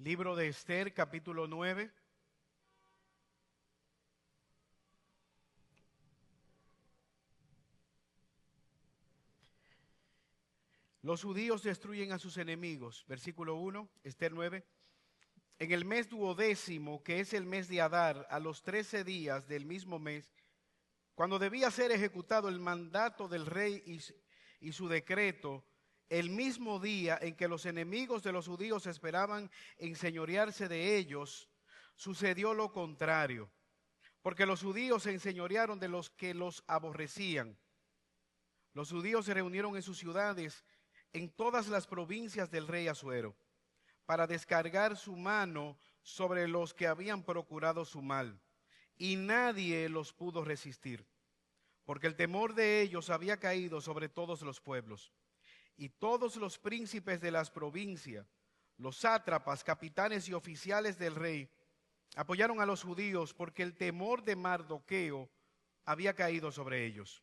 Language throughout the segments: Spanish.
Libro de Esther, capítulo 9. Los judíos destruyen a sus enemigos. Versículo 1, Esther 9. En el mes duodécimo, que es el mes de Adar, a los 13 días del mismo mes, cuando debía ser ejecutado el mandato del rey y su decreto, el mismo día en que los enemigos de los judíos esperaban enseñorearse de ellos, sucedió lo contrario, porque los judíos se enseñorearon de los que los aborrecían. Los judíos se reunieron en sus ciudades, en todas las provincias del rey Asuero, para descargar su mano sobre los que habían procurado su mal, y nadie los pudo resistir, porque el temor de ellos había caído sobre todos los pueblos. Y todos los príncipes de las provincias, los sátrapas, capitanes y oficiales del rey, apoyaron a los judíos porque el temor de Mardoqueo había caído sobre ellos.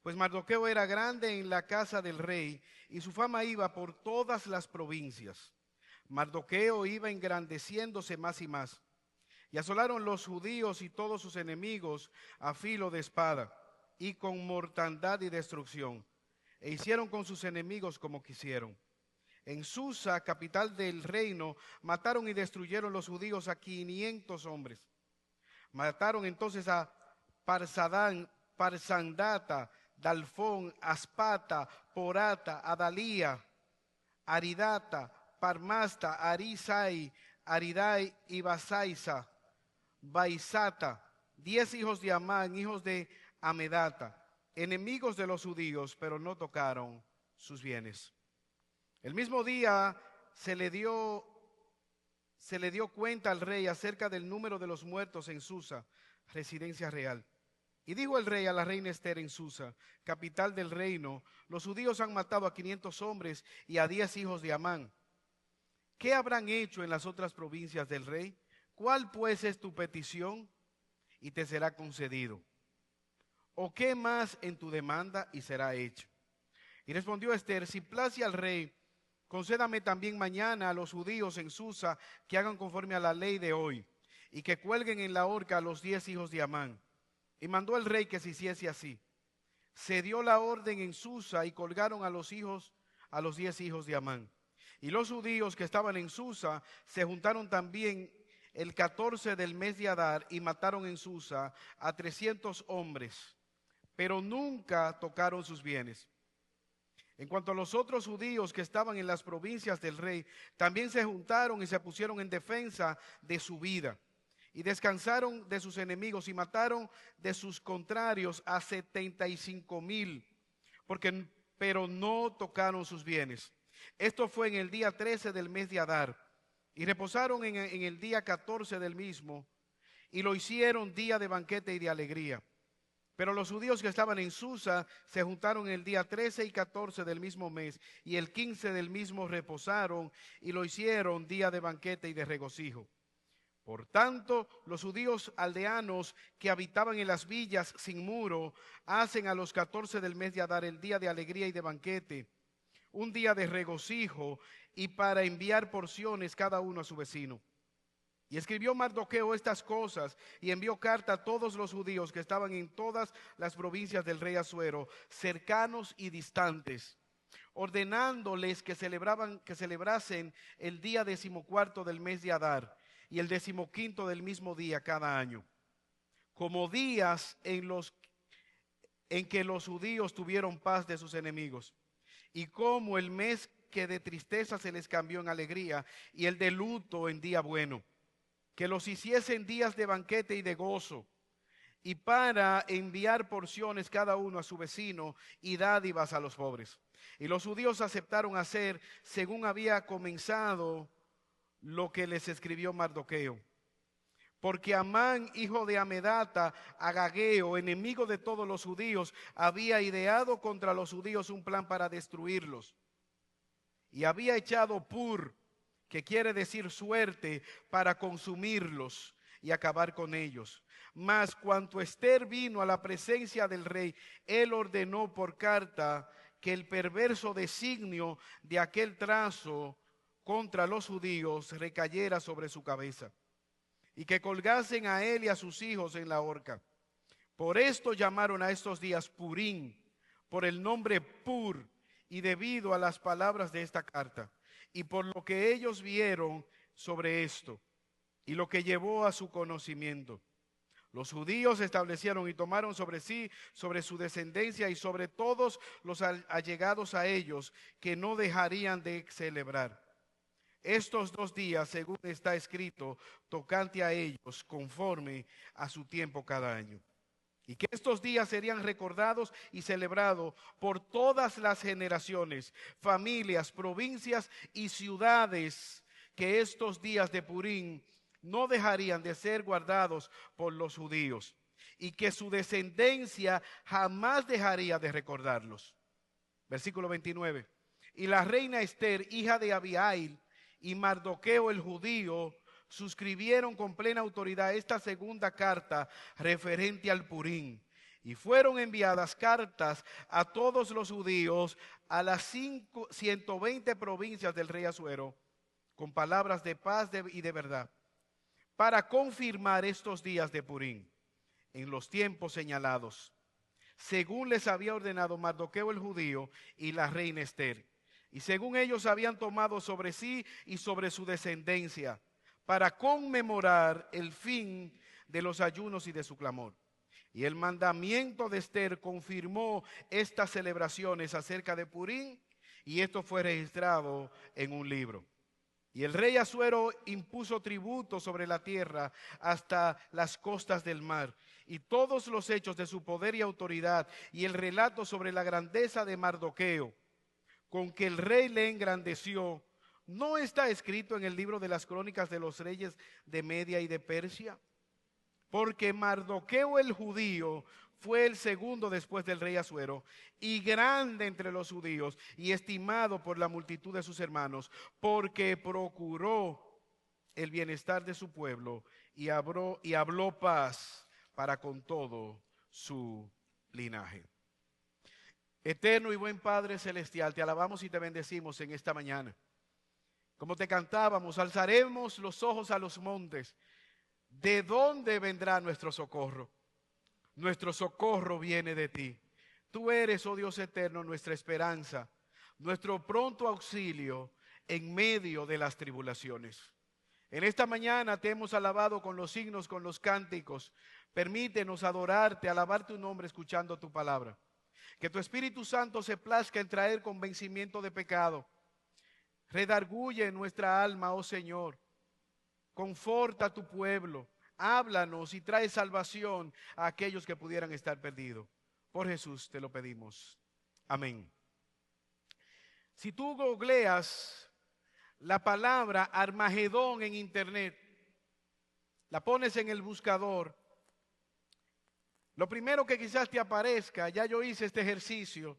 Pues Mardoqueo era grande en la casa del rey y su fama iba por todas las provincias. Mardoqueo iba engrandeciéndose más y más. Y asolaron los judíos y todos sus enemigos a filo de espada y con mortandad y destrucción. E hicieron con sus enemigos como quisieron. En Susa, capital del reino, mataron y destruyeron los judíos a 500 hombres. Mataron entonces a Parsandata, Dalfón, Aspata, Porata, Adalía, Aridata, Parmasta, Arisai, Aridai y Basaisa, Baisata, 10 hijos de Amán, hijos de Amedata, enemigos de los judíos, pero no tocaron sus bienes. El mismo día se le dio cuenta al rey acerca del número de los muertos en Susa, residencia real. Y dijo el rey a la reina Esther en Susa, capital del reino: los judíos han matado a 500 hombres y a 10 hijos de Amán. ¿Qué habrán hecho en las otras provincias del rey? ¿Cuál pues es tu petición? Y te será concedido. ¿O qué más en tu demanda? Y será hecho. Y respondió Esther: si place al rey, concédame también mañana a los judíos en Susa que hagan conforme a la ley de hoy, y que cuelguen en la horca a los 10 hijos de Amán. Y mandó el rey que se hiciese así. Se dio la orden en Susa y colgaron a los 10 hijos de Amán. Y los judíos que estaban en Susa se juntaron también el 14 del mes de Adar y mataron en Susa a 300 hombres, pero nunca tocaron sus bienes. En cuanto a los otros judíos que estaban en las provincias del rey, también se juntaron y se pusieron en defensa de su vida. Y descansaron de sus enemigos y mataron de sus contrarios a 75,000, pero no tocaron sus bienes. Esto fue en el día 13 del mes de Adar. Y reposaron en el día 14 del mismo, y lo hicieron día de banquete y de alegría. Pero los judíos que estaban en Susa se juntaron el día 13 y 14 del mismo mes, y el 15 del mismo reposaron, y lo hicieron día de banquete y de regocijo. Por tanto, los judíos aldeanos que habitaban en las villas sin muro hacen a los 14 del mes de Adar el día de alegría y de banquete, un día de regocijo, y para enviar porciones cada uno a su vecino. Y escribió Mardoqueo estas cosas y envió carta a todos los judíos que estaban en todas las provincias del rey Asuero, cercanos y distantes, ordenándoles que celebrasen el día 14 del mes de Adar y el 15 del mismo día cada año, como días en que los judíos tuvieron paz de sus enemigos, y como el mes que de tristeza se les cambió en alegría y el de luto en día bueno, que los hiciesen días de banquete y de gozo, y para enviar porciones cada uno a su vecino y dádivas a los pobres. Y los judíos aceptaron hacer según había comenzado lo que les escribió Mardoqueo. Porque Amán, hijo de Amedata, Agageo, enemigo de todos los judíos, había ideado contra los judíos un plan para destruirlos. Y había echado pur, que quiere decir suerte, para consumirlos y acabar con ellos. Mas cuando Esther vino a la presencia del rey, él ordenó por carta que el perverso designio de aquel trazo contra los judíos recayera sobre su cabeza, y que colgasen a él y a sus hijos en la horca. Por esto llamaron a estos días Purim, por el nombre Pur, y debido a las palabras de esta carta, y por lo que ellos vieron sobre esto, y lo que llevó a su conocimiento. Los judíos establecieron y tomaron sobre sí, sobre su descendencia y sobre todos los allegados a ellos, que no dejarían de celebrar estos 2 días, según está escrito, tocante a ellos, conforme a su tiempo cada año. Y que estos días serían recordados y celebrados por todas las generaciones, familias, provincias y ciudades, que estos días de Purim no dejarían de ser guardados por los judíos, y que su descendencia jamás dejaría de recordarlos. Versículo 29. Y la reina Esther, hija de Abihail, y Mardoqueo el judío suscribieron con plena autoridad esta segunda carta referente al Purim, y fueron enviadas cartas a todos los judíos a las 120 provincias del rey Asuero, con palabras de paz y de verdad, para confirmar estos días de Purim en los tiempos señalados, según les había ordenado Mardoqueo el judío y la reina Esther, y según ellos habían tomado sobre sí y sobre su descendencia, para conmemorar el fin de los ayunos y de su clamor. Y el mandamiento de Esther confirmó estas celebraciones acerca de Purim, y esto fue registrado en un libro. Y el rey Asuero impuso tributo sobre la tierra hasta las costas del mar, y todos los hechos de su poder y autoridad, y el relato sobre la grandeza de Mardoqueo, con que el rey le engrandeció, ¿no está escrito en el libro de las crónicas de los reyes de Media y de Persia? Porque Mardoqueo el judío fue el segundo después del rey Asuero, y grande entre los judíos, y estimado por la multitud de sus hermanos, porque procuró el bienestar de su pueblo, y habló paz para con todo su linaje. Eterno y buen Padre celestial, te alabamos y te bendecimos en esta mañana. Como te cantábamos, alzaremos los ojos a los montes. ¿De dónde vendrá nuestro socorro? Nuestro socorro viene de ti. Tú eres, oh Dios eterno, nuestra esperanza, nuestro pronto auxilio en medio de las tribulaciones. En esta mañana te hemos alabado con los signos, con los cánticos. Permítenos adorarte, alabar tu nombre escuchando tu palabra. Que tu Espíritu Santo se plazca en traer convencimiento de pecado. Redarguye nuestra alma, oh Señor. Conforta a tu pueblo. Háblanos y trae salvación a aquellos que pudieran estar perdidos. Por Jesús te lo pedimos. Amén. Si tú googleas la palabra Armagedón en internet, la pones en el buscador, lo primero que quizás te aparezca, ya yo hice este ejercicio,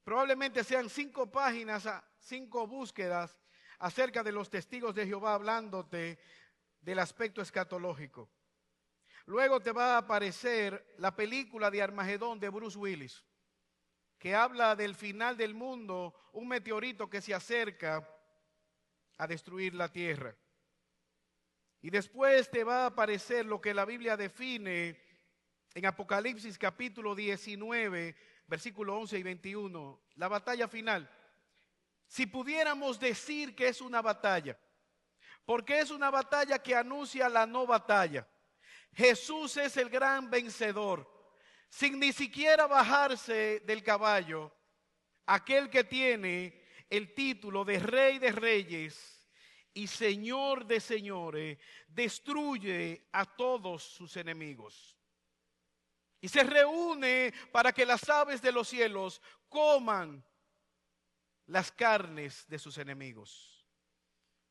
probablemente sean 5 páginas, 5 búsquedas acerca de los testigos de Jehová hablándote del aspecto escatológico. Luego te va a aparecer la película de Armagedón de Bruce Willis, que habla del final del mundo, un meteorito que se acerca a destruir la tierra. Y después te va a aparecer lo que la Biblia define en Apocalipsis capítulo 19, versículo 11 y 21, la batalla final. Si pudiéramos decir que es una batalla, porque es una batalla que anuncia la no batalla. Jesús es el gran vencedor, sin ni siquiera bajarse del caballo, aquel que tiene el título de Rey de Reyes y Señor de Señores, destruye a todos sus enemigos. Y se reúne para que las aves de los cielos coman las carnes de sus enemigos.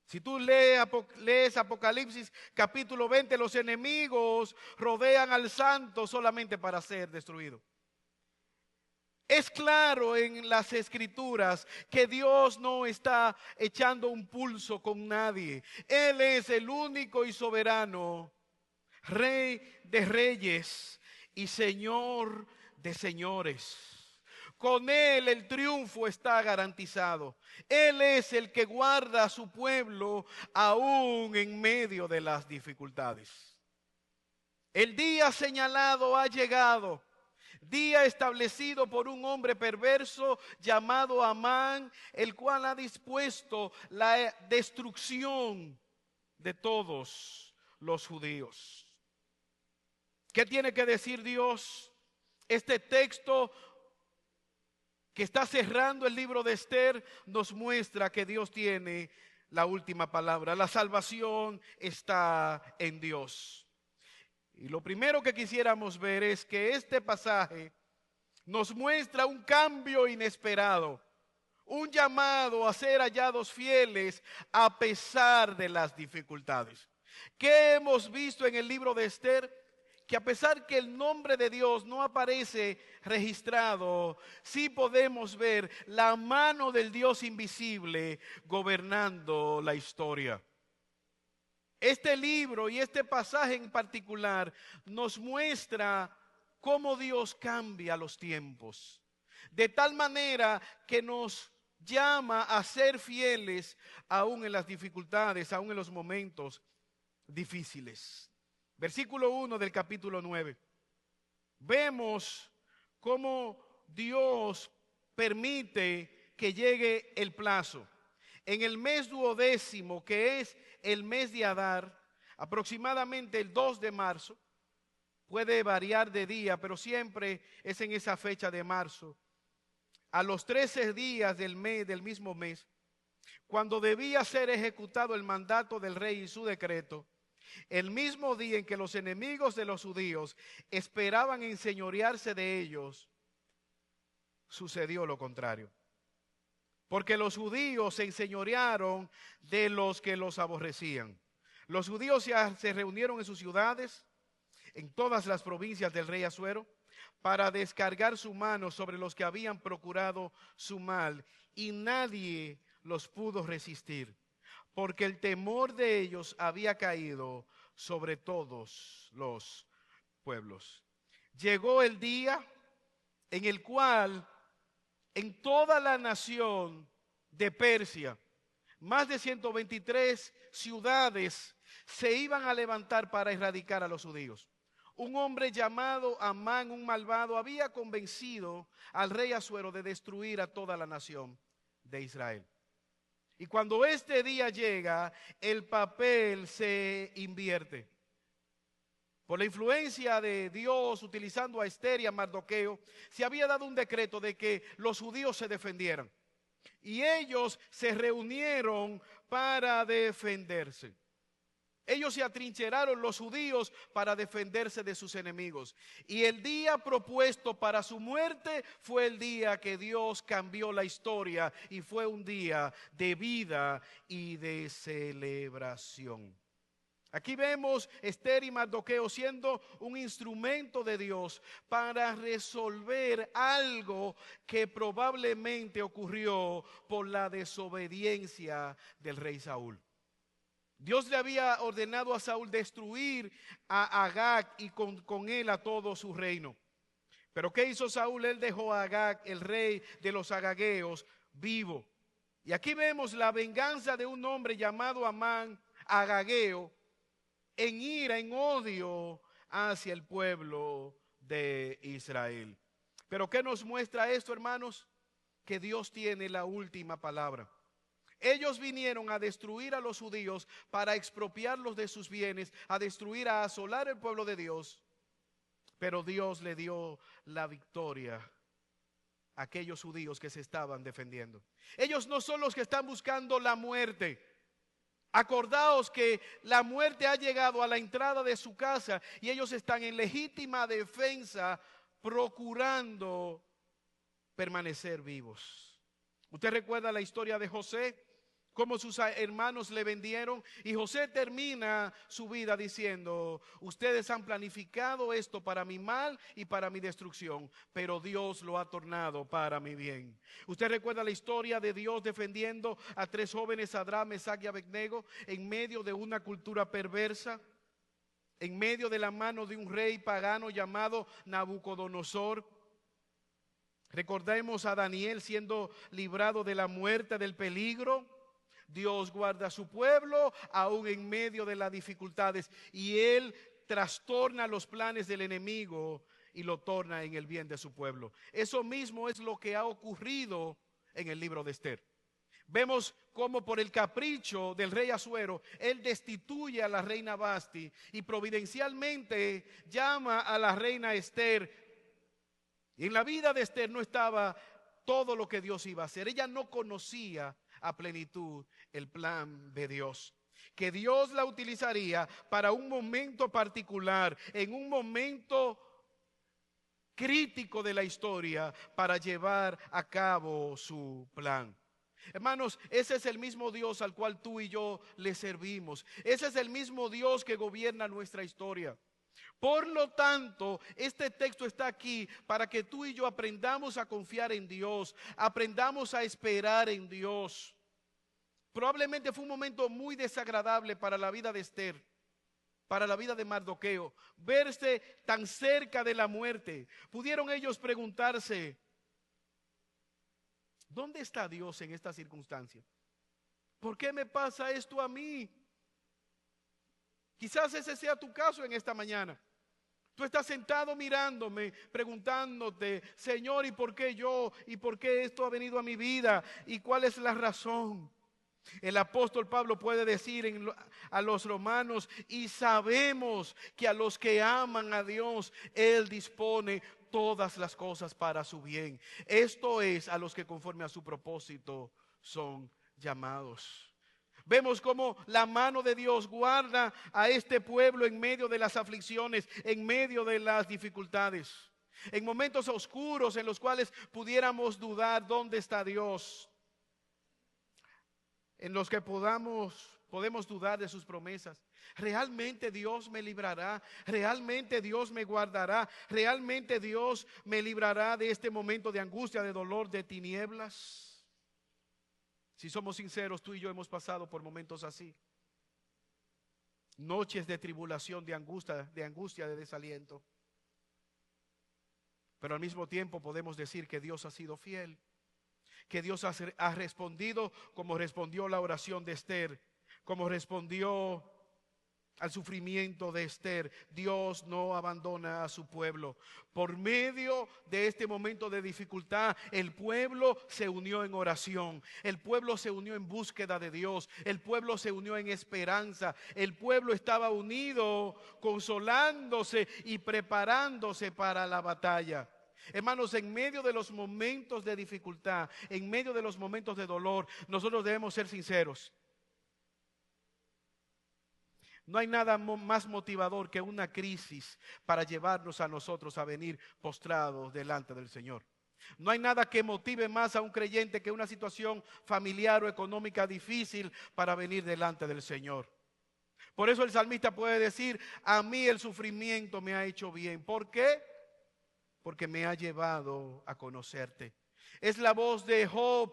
Si tú lees Apocalipsis capítulo 20, los enemigos rodean al santo solamente para ser destruido. Es claro en las escrituras que Dios no está echando un pulso con nadie. Él es el único y soberano, Rey de reyes y Señor de señores. Con Él el triunfo está garantizado. Él es el que guarda a su pueblo aún en medio de las dificultades. El día señalado ha llegado, día establecido por un hombre perverso llamado Amán, el cual ha dispuesto la destrucción de todos los judíos. ¿Qué tiene que decir Dios? Este texto que está cerrando el libro de Esther nos muestra que Dios tiene la última palabra. La salvación está en Dios. Y lo primero que quisiéramos ver es que este pasaje nos muestra un cambio inesperado, un llamado a ser hallados fieles a pesar de las dificultades. ¿Qué hemos visto en el libro de Esther? Que a pesar que el nombre de Dios no aparece registrado, sí podemos ver la mano del Dios invisible gobernando la historia. Este libro y este pasaje en particular nos muestra cómo Dios cambia los tiempos, de tal manera que nos llama a ser fieles aún en las dificultades, aún en los momentos difíciles. Versículo 1 del capítulo 9. Vemos cómo Dios permite que llegue el plazo. En el mes 12º, que es el mes de Adar, aproximadamente el 2 de marzo, puede variar de día, pero siempre es en esa fecha de marzo, a los 13 días del mismo mes, cuando debía ser ejecutado el mandato del rey y su decreto, el mismo día en que los enemigos de los judíos esperaban enseñorearse de ellos, sucedió lo contrario. Porque los judíos se enseñorearon de los que los aborrecían. Los judíos se reunieron en sus ciudades, en todas las provincias del rey Asuero, para descargar su mano sobre los que habían procurado su mal, y nadie los pudo resistir, porque el temor de ellos había caído sobre todos los pueblos. Llegó el día en el cual en toda la nación de Persia, más de 123 ciudades se iban a levantar para erradicar a los judíos. Un hombre llamado Amán, un malvado, había convencido al rey Asuero de destruir a toda la nación de Israel. Y cuando este día llega, el papel se invierte. Por la influencia de Dios, utilizando a Esther y a Mardoqueo, se había dado un decreto de que los judíos se defendieran. Y ellos se reunieron para defenderse. Ellos se atrincheraron, los judíos, para defenderse de sus enemigos. Y el día propuesto para su muerte fue el día que Dios cambió la historia y fue un día de vida y de celebración. Aquí vemos Esther y Mardoqueo siendo un instrumento de Dios para resolver algo que probablemente ocurrió por la desobediencia del rey Saúl. Dios le había ordenado a Saúl destruir a Agag y con él a todo su reino. Pero ¿qué hizo Saúl? Él dejó a Agag, el rey de los agagueos, vivo. Y aquí vemos la venganza de un hombre llamado Amán, agageo, en ira, en odio hacia el pueblo de Israel. Pero ¿qué nos muestra esto, hermanos? Que Dios tiene la última palabra. Ellos vinieron a destruir a los judíos para expropiarlos de sus bienes, a destruir, a asolar el pueblo de Dios. Pero Dios le dio la victoria a aquellos judíos que se estaban defendiendo. Ellos no son los que están buscando la muerte. Acordaos que la muerte ha llegado a la entrada de su casa y ellos están en legítima defensa procurando permanecer vivos. ¿Usted recuerda la historia de José? Cómo sus hermanos le vendieron, y José termina su vida diciendo: ustedes han planificado esto para mi mal y para mi destrucción, pero Dios lo ha tornado para mi bien. Usted recuerda la historia de Dios defendiendo a 3 jóvenes, Sadrach, Mesach y Abednego, en medio de una cultura perversa, en medio de la mano de un rey pagano llamado Nabucodonosor. Recordemos a Daniel siendo librado de la muerte, del peligro. Dios guarda a su pueblo aún en medio de las dificultades, y Él trastorna los planes del enemigo y lo torna en el bien de su pueblo. Eso mismo es lo que ha ocurrido en el libro de Esther. Vemos cómo por el capricho del rey Asuero, él destituye a la reina Vasti y providencialmente llama a la reina Esther. Y en la vida de Esther no estaba todo lo que Dios iba a hacer. Ella no conocía a plenitud el plan de Dios, que Dios la utilizaría para un momento particular, en un momento crítico de la historia, para llevar a cabo su plan. Hermanos, ese es el mismo Dios al cual tú y yo le servimos. Ese es el mismo Dios que gobierna nuestra historia. Por lo tanto, este texto está aquí para que tú y yo aprendamos a confiar en Dios, aprendamos a esperar en Dios. Probablemente fue un momento muy desagradable para la vida de Esther, para la vida de Mardoqueo, verse tan cerca de la muerte. Pudieron ellos preguntarse, ¿dónde está Dios en esta circunstancia? ¿Por qué me pasa esto a mí? Quizás ese sea tu caso en esta mañana. Tú estás sentado mirándome, preguntándote, Señor, ¿y por qué yo? ¿Y por qué esto ha venido a mi vida? ¿Y cuál es la razón? El apóstol Pablo puede decir a los romanos, y sabemos que a los que aman a Dios, Él dispone todas las cosas para su bien. Esto es, a los que conforme a su propósito son llamados. Vemos cómo la mano de Dios guarda a este pueblo en medio de las aflicciones, en medio de las dificultades, en momentos oscuros en los cuales pudiéramos dudar dónde está Dios, en los que podemos dudar de sus promesas. ¿Realmente Dios me librará? ¿Realmente Dios me guardará? ¿Realmente Dios me librará de este momento de angustia, de dolor, de tinieblas? Si somos sinceros, tú y yo hemos pasado por momentos así. Noches de tribulación, de angustia, de desaliento. Pero al mismo tiempo podemos decir que Dios ha sido fiel, que Dios ha respondido como respondió la oración de Esther, como respondió al sufrimiento de Esther. Dios no abandona a su pueblo. Por medio de este momento de dificultad, el pueblo se unió en oración, el pueblo se unió en búsqueda de Dios, el pueblo se unió en esperanza, el pueblo estaba unido, consolándose y preparándose para la batalla. Hermanos, en medio de los momentos de dificultad, en medio de los momentos de dolor, nosotros debemos ser sinceros. No hay nada más motivador que una crisis para llevarnos a nosotros a venir postrados delante del Señor. No hay nada que motive más a un creyente que una situación familiar o económica difícil para venir delante del Señor. Por eso el salmista puede decir, a mí el sufrimiento me ha hecho bien. ¿Por qué? Porque me ha llevado a conocerte. Es la voz de Job,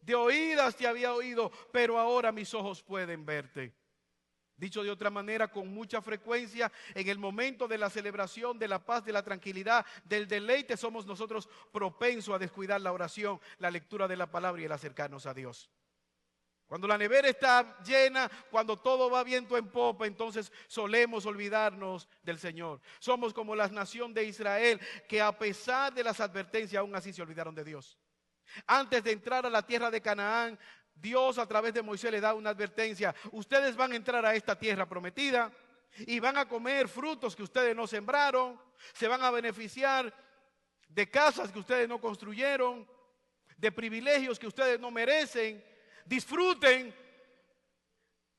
de oídas te había oído, pero ahora mis ojos pueden verte. Dicho de otra manera, con mucha frecuencia, en el momento de la celebración, de la paz, de la tranquilidad, del deleite, somos nosotros propensos a descuidar la oración, la lectura de la palabra y el acercarnos a Dios. Cuando la nevera está llena, cuando todo va viento en popa, entonces solemos olvidarnos del Señor. Somos como la nación de Israel, que a pesar de las advertencias, aún así se olvidaron de Dios. Antes de entrar a la tierra de Canaán, Dios a través de Moisés le da una advertencia. Ustedes van a entrar a esta tierra prometida y van a comer frutos que ustedes no sembraron, se van a beneficiar de casas que ustedes no construyeron, de privilegios que ustedes no merecen. Disfruten,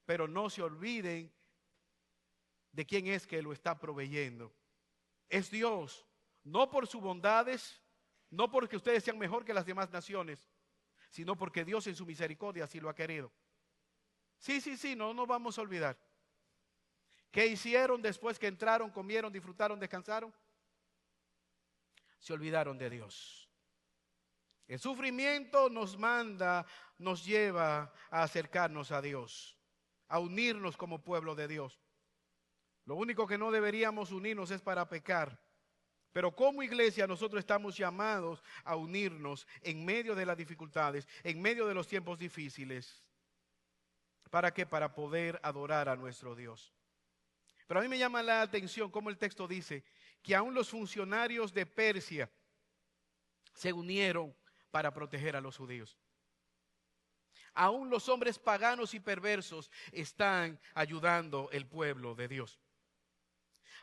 pero no se olviden de quién es que lo está proveyendo. Es Dios, no por sus bondades, no porque ustedes sean mejor que las demás naciones, sino porque Dios en su misericordia así lo ha querido. Sí, no nos vamos a olvidar. ¿Qué hicieron después que entraron, comieron, disfrutaron, descansaron? Se olvidaron de Dios. El sufrimiento nos manda, nos lleva a acercarnos a Dios, a unirnos como pueblo de Dios. Lo único que no deberíamos unirnos es para pecar, Pero como iglesia nosotros estamos llamados a unirnos en medio de las dificultades, en medio de los tiempos difíciles. ¿Para qué? Para poder adorar a nuestro Dios. Pero a mí me llama la atención cómo el texto dice que aún los funcionarios de Persia se unieron para proteger a los judíos. Aún los hombres paganos y perversos están ayudando al pueblo de Dios.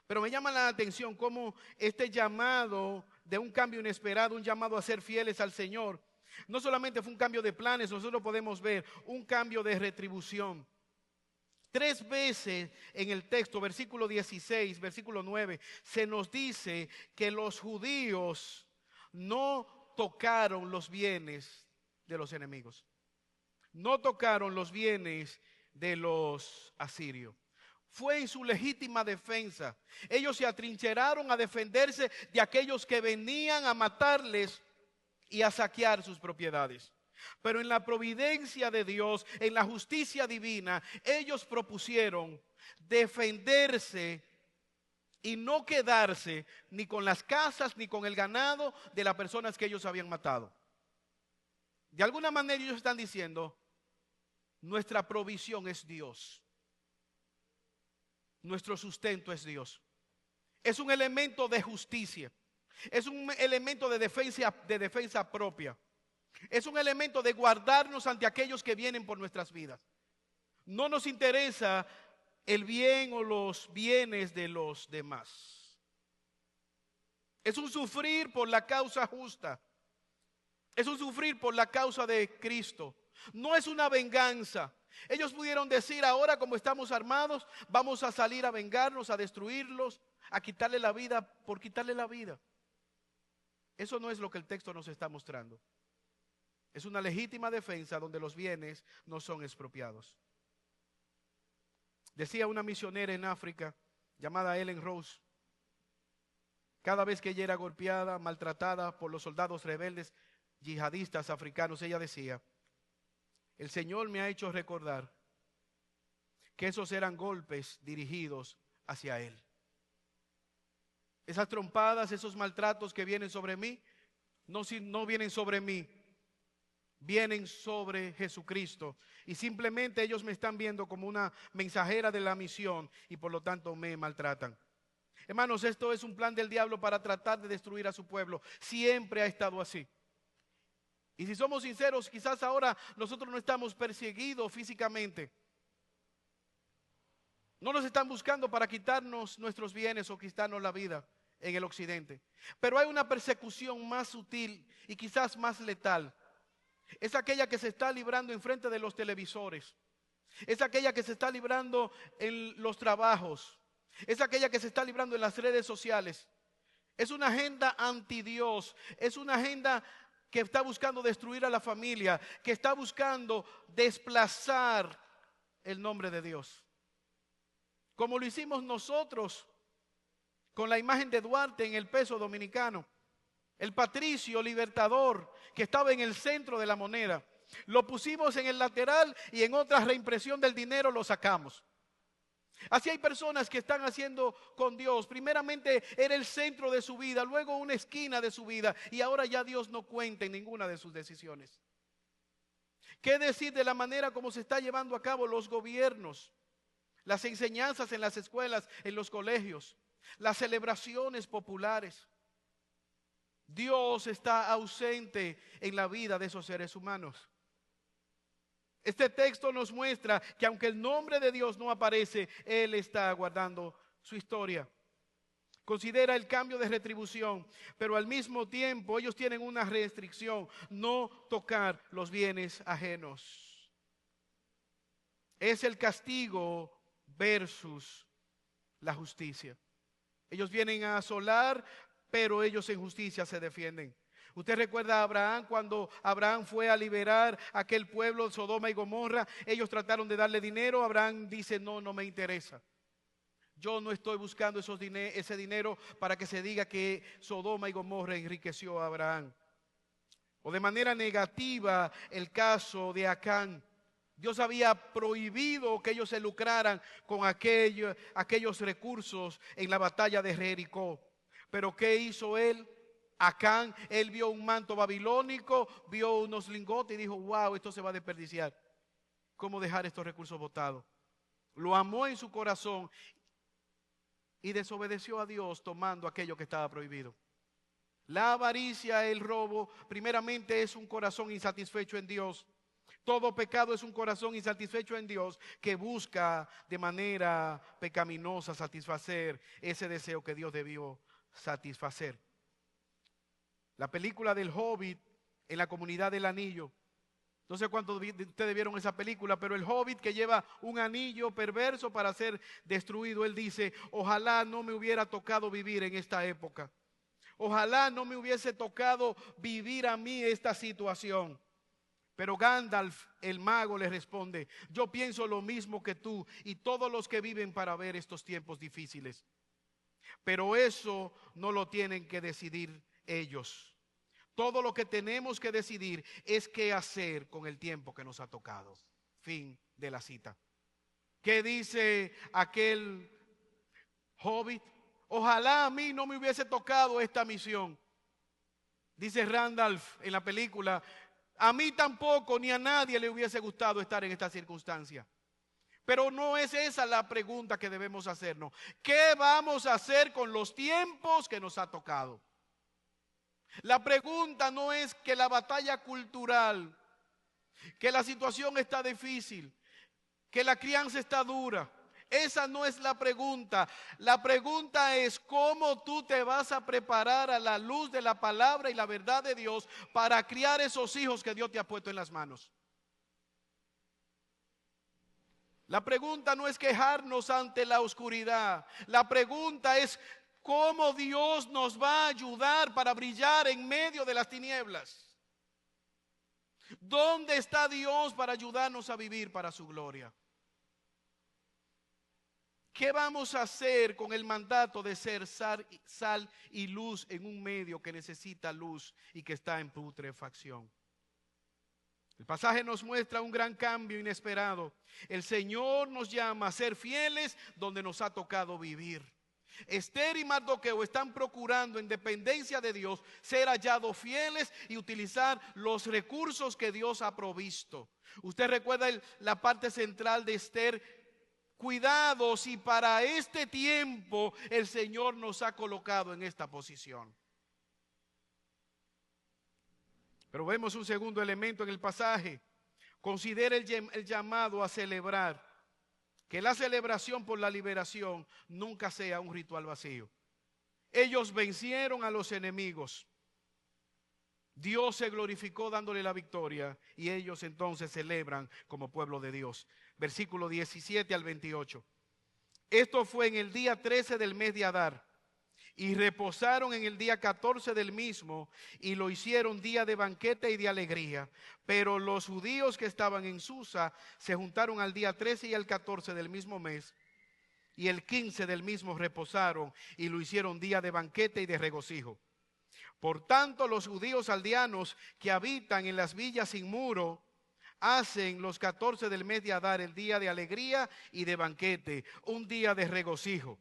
Pero me llama la atención cómo este llamado de un cambio inesperado, un llamado a ser fieles al Señor, no solamente fue un cambio de planes, nosotros podemos ver un cambio de retribución. 3 veces en el texto, versículo 16, versículo 9, se nos dice que los judíos no tocaron los bienes de los enemigos. No tocaron los bienes de los asirios. Fue en su legítima defensa. Ellos se atrincheraron a defenderse de aquellos que venían a matarles y a saquear sus propiedades. Pero en la providencia de Dios, en la justicia divina, ellos propusieron defenderse y no quedarse ni con las casas ni con el ganado de las personas que ellos habían matado. De alguna manera ellos están diciendo, nuestra provisión es Dios. Nuestro sustento es Dios. Es un elemento de justicia. Es un elemento de defensa propia. Es un elemento de guardarnos ante aquellos que vienen por nuestras vidas. No nos interesa el bien o los bienes de los demás. Es un sufrir por la causa justa. Es un sufrir por la causa de Cristo. No es una venganza. Ellos pudieron decir, ahora como estamos armados, vamos a salir a vengarnos, a destruirlos, a quitarle la vida por quitarle la vida. Eso no es lo que el texto nos está mostrando. Es una legítima defensa donde los bienes no son expropiados. Decía una misionera en África llamada Ellen Rose, cada vez que ella era golpeada, maltratada por los soldados rebeldes yihadistas africanos, ella decía, el Señor me ha hecho recordar que esos eran golpes dirigidos hacia Él. Esas trompadas, esos maltratos que vienen sobre mí, no vienen sobre mí, vienen sobre Jesucristo. Y simplemente ellos me están viendo como una mensajera de la misión y por lo tanto me maltratan. Hermanos, esto es un plan del diablo para tratar de destruir a su pueblo. Siempre ha estado así. Y si somos sinceros, quizás ahora nosotros no estamos perseguidos físicamente. No nos están buscando para quitarnos nuestros bienes o quitarnos la vida en el occidente. Pero hay una persecución más sutil y quizás más letal. Es aquella que se está librando en frente de los televisores. Es aquella que se está librando en los trabajos. Es aquella que se está librando en las redes sociales. Es una agenda anti Dios. Es una agenda que está buscando destruir a la familia, que está buscando desplazar el nombre de Dios. Como lo hicimos nosotros con la imagen de Duarte en el peso dominicano. El patricio libertador que estaba en el centro de la moneda. Lo pusimos en el lateral y en otra reimpresión del dinero lo sacamos. Así hay personas que están haciendo con Dios. Primeramente era el centro de su vida, luego una esquina de su vida y ahora ya Dios no cuenta en ninguna de sus decisiones. ¿Qué decir de la manera como se está llevando a cabo los gobiernos, las enseñanzas en las escuelas, en los colegios, las celebraciones populares? Dios está ausente en la vida de esos seres humanos. Este texto nos muestra que aunque el nombre de Dios no aparece, Él está guardando su historia. Considera el cambio de retribución, pero al mismo tiempo ellos tienen una restricción, no tocar los bienes ajenos. Es el castigo versus la justicia. Ellos vienen a asolar, pero ellos en justicia se defienden. Usted recuerda a Abraham cuando Abraham fue a liberar a aquel pueblo de Sodoma y Gomorra. Ellos trataron de darle dinero. Abraham dice, no me interesa. Yo no estoy buscando ese dinero para que se diga que Sodoma y Gomorra enriqueció a Abraham. O de manera negativa el caso de Acán. Dios había prohibido que ellos se lucraran con aquellos recursos en la batalla de Jericó. Pero ¿qué hizo él? Acán, él vio un manto babilónico, vio unos lingotes y dijo, wow, esto se va a desperdiciar. ¿Cómo dejar estos recursos botados? Lo amó en su corazón y desobedeció a Dios tomando aquello que estaba prohibido. La avaricia, el robo, primeramente es un corazón insatisfecho en Dios. Todo pecado es un corazón insatisfecho en Dios que busca de manera pecaminosa satisfacer ese deseo que Dios debió satisfacer. La película del Hobbit en la comunidad del anillo. No sé cuántos de ustedes vieron esa película, pero el Hobbit que lleva un anillo perverso para ser destruido, él dice, ojalá no me hubiera tocado vivir en esta época. Ojalá no me hubiese tocado vivir a mí esta situación. Pero Gandalf, el mago, le responde, yo pienso lo mismo que tú y todos los que viven para ver estos tiempos difíciles. Pero eso no lo tienen que decidir ellos. Todo lo que tenemos que decidir es qué hacer con el tiempo que nos ha tocado. Fin de la cita. ¿Qué dice aquel hobbit? Ojalá a mí no me hubiese tocado esta misión. Dice Randolph en la película, a mí tampoco ni a nadie le hubiese gustado estar en esta circunstancia. Pero no es esa la pregunta que debemos hacernos. ¿Qué vamos a hacer con los tiempos que nos ha tocado? La pregunta no es que la batalla cultural, que la situación está difícil, que la crianza está dura. Esa no es la pregunta. La pregunta es cómo tú te vas a preparar a la luz de la palabra y la verdad de Dios para criar esos hijos que Dios te ha puesto en las manos. La pregunta no es quejarnos ante la oscuridad. La pregunta es cómo Dios nos va a ayudar para brillar en medio de las tinieblas. ¿Dónde está Dios para ayudarnos a vivir para su gloria? ¿Qué vamos a hacer con el mandato de ser sal y luz en un medio que necesita luz y que está en putrefacción? El pasaje nos muestra un gran cambio inesperado. El Señor nos llama a ser fieles donde nos ha tocado vivir. Esther y Mardoqueo están procurando en dependencia de Dios ser hallados fieles y utilizar los recursos que Dios ha provisto. Usted recuerda la parte central de Esther. Cuidado si para este tiempo el Señor nos ha colocado en esta posición. Pero vemos un segundo elemento en el pasaje. Considera el llamado a celebrar. Que la celebración por la liberación nunca sea un ritual vacío. Ellos vencieron a los enemigos. Dios se glorificó dándole la victoria y ellos entonces celebran como pueblo de Dios. Versículo 17 al 28. Esto fue en el día 13 del mes de Adar y reposaron en el día 14 del mismo y lo hicieron día de banquete y de alegría. Pero los judíos que estaban en Susa se juntaron al día 13 y al 14 del mismo mes y el 15 del mismo reposaron y lo hicieron día de banquete y de regocijo. Por tanto, los judíos aldeanos que habitan en las villas sin muro hacen los 14 del mes de Adar el día de alegría y de banquete, un día de regocijo,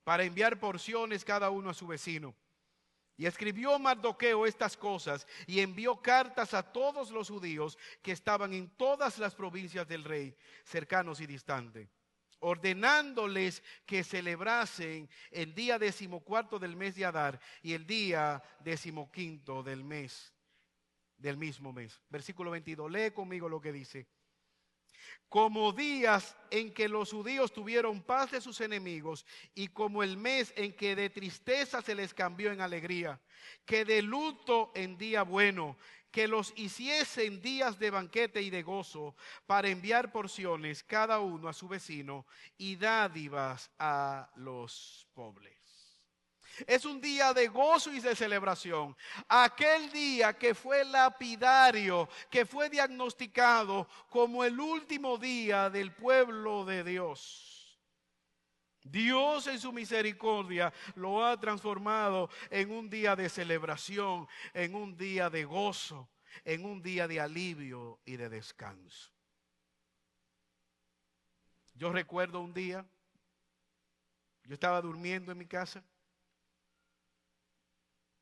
para enviar porciones cada uno a su vecino. Y escribió Mardoqueo estas cosas y envió cartas a todos los judíos que estaban en todas las provincias del rey, cercanos y distantes, ordenándoles que celebrasen el día 14 del mes de Adar y el día 15 del mismo mes. Versículo 22, lee conmigo lo que dice. Como días en que los judíos tuvieron paz de sus enemigos y como el mes en que de tristeza se les cambió en alegría, que de luto en día bueno, que los hiciesen días de banquete y de gozo para enviar porciones cada uno a su vecino y dádivas a los pobres. Es un día de gozo y de celebración. Aquel día que fue lapidario, que fue diagnosticado como el último día del pueblo de Dios. Dios en su misericordia lo ha transformado en un día de celebración, en un día de gozo, en un día de alivio y de descanso. Yo recuerdo un día, yo estaba durmiendo en mi casa.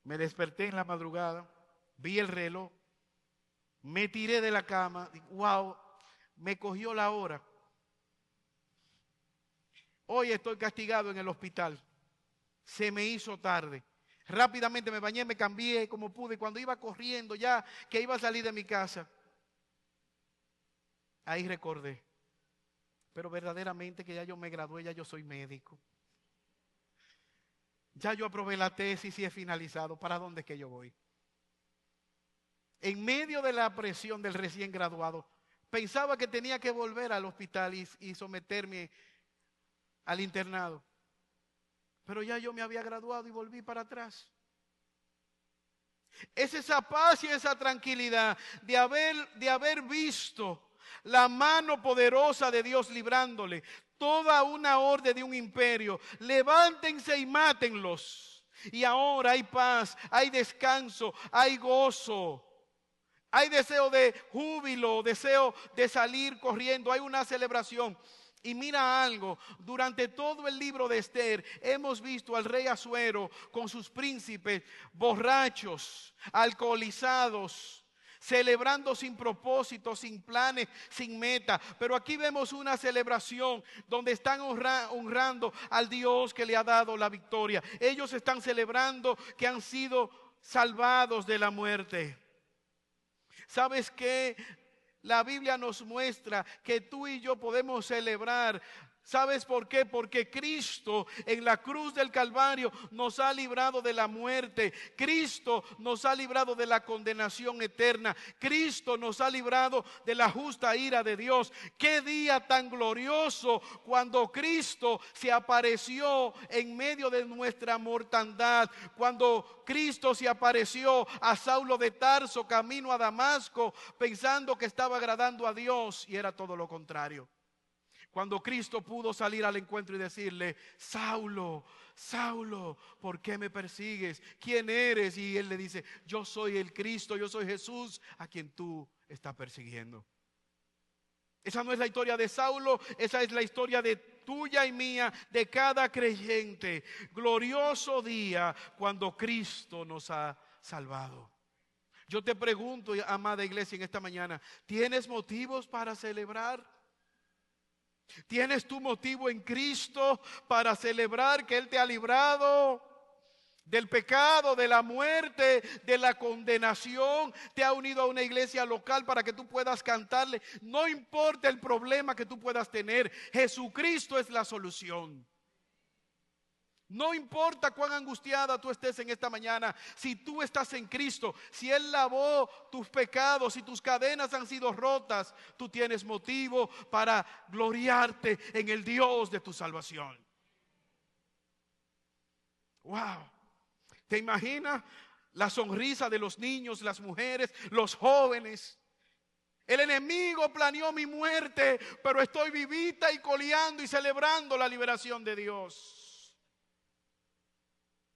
Me desperté en la madrugada, vi el reloj, me tiré de la cama, wow, me cogió la hora. Hoy estoy castigado en el hospital. Se me hizo tarde. Rápidamente me bañé, me cambié como pude. Cuando iba corriendo ya que iba a salir de mi casa, ahí recordé. Pero verdaderamente que ya yo me gradué, ya yo soy médico. Ya yo aprobé la tesis y he finalizado. ¿Para dónde es que yo voy? En medio de la presión del recién graduado, pensaba que tenía que volver al hospital y someterme al internado. Pero ya yo me había graduado y volví para atrás. Es esa paz y esa tranquilidad de haber visto la mano poderosa de Dios librándole toda una orden de un imperio. Levántense y mátenlos. Y ahora hay paz, hay descanso, hay gozo. Hay deseo de júbilo, deseo de salir corriendo, hay una celebración. Y mira algo, durante todo el libro de Esther hemos visto al rey Asuero con sus príncipes borrachos, alcoholizados, celebrando sin propósito, sin planes, sin meta. Pero aquí vemos una celebración donde están honrando al Dios que le ha dado la victoria. Ellos están celebrando que han sido salvados de la muerte. ¿Sabes qué? La Biblia nos muestra que tú y yo podemos celebrar. ¿Sabes por qué? Porque Cristo en la cruz del Calvario nos ha librado de la muerte. Cristo nos ha librado de la condenación eterna. Cristo nos ha librado de la justa ira de Dios. Qué día tan glorioso cuando Cristo se apareció en medio de nuestra mortandad. Cuando Cristo se apareció a Saulo de Tarso camino a Damasco pensando que estaba agradando a Dios y era todo lo contrario. Cuando Cristo pudo salir al encuentro y decirle: Saulo, Saulo, ¿por qué me persigues? ¿Quién eres? Y él le dice: yo soy el Cristo, yo soy Jesús a quien tú estás persiguiendo. Esa no es la historia de Saulo, esa es la historia de tuya y mía, de cada creyente. Glorioso día cuando Cristo nos ha salvado. Yo te pregunto, amada iglesia, en esta mañana, ¿tienes motivos para celebrar? ¿Tienes tu motivo en Cristo para celebrar que Él te ha librado del pecado, de la muerte, de la condenación? Te ha unido a una iglesia local para que tú puedas cantarle. No importa el problema que tú puedas tener, Jesucristo es la solución. No importa cuán angustiada tú estés en esta mañana, si tú estás en Cristo, si Él lavó tus pecados, si tus cadenas han sido rotas, tú tienes motivo para gloriarte en el Dios de tu salvación. Wow. ¿Te imaginas la sonrisa de los niños, las mujeres, los jóvenes? El enemigo planeó mi muerte, pero estoy vivita y coleando y celebrando la liberación de Dios.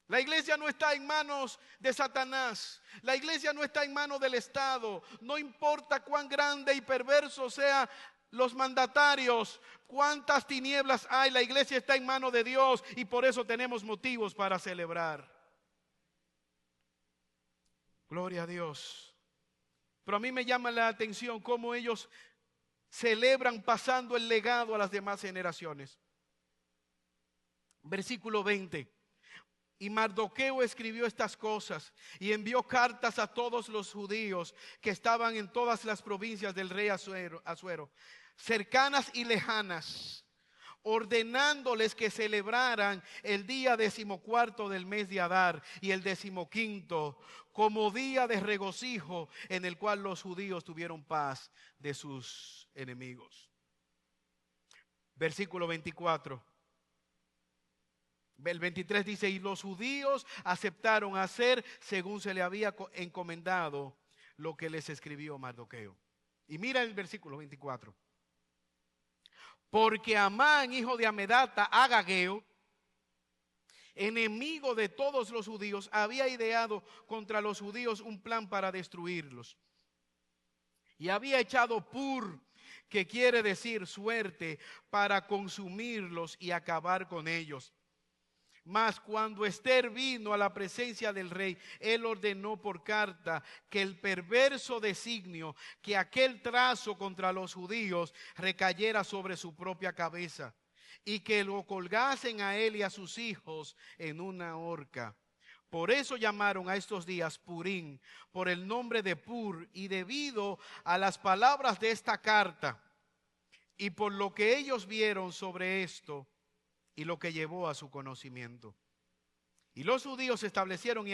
La iglesia no está en manos de Satanás. La iglesia no está en manos del Estado. No importa cuán grande y perverso sean los mandatarios, cuántas tinieblas hay, la iglesia está en manos de Dios y por eso tenemos motivos para celebrar. Gloria a Dios. Pero a mí me llama la atención cómo ellos celebran pasando el legado a las demás generaciones. Versículo 20. Y Mardoqueo escribió estas cosas y envió cartas a todos los judíos que estaban en todas las provincias del rey Asuero, cercanas y lejanas, ordenándoles que celebraran el día 14 del mes de Adar y el 15 como día de regocijo en el cual los judíos tuvieron paz de sus enemigos. Versículo 24. El 23 dice: y los judíos aceptaron hacer según se le había encomendado lo que les escribió Mardoqueo. Y mira el versículo 24. Porque Amán, hijo de Amedata, Agageo, enemigo de todos los judíos, había ideado contra los judíos un plan para destruirlos. Y había echado pur, que quiere decir suerte, para consumirlos y acabar con ellos. Mas cuando Ester vino a la presencia del rey, él ordenó por carta que el perverso designio, que aquel trazo contra los judíos recayera sobre su propia cabeza, y que lo colgasen a él y a sus hijos en una horca. Por eso llamaron a estos días Purim, por el nombre de Pur, y debido a las palabras de esta carta, y por lo que ellos vieron sobre esto, y lo que llevó a su conocimiento. Y los judíos se establecieron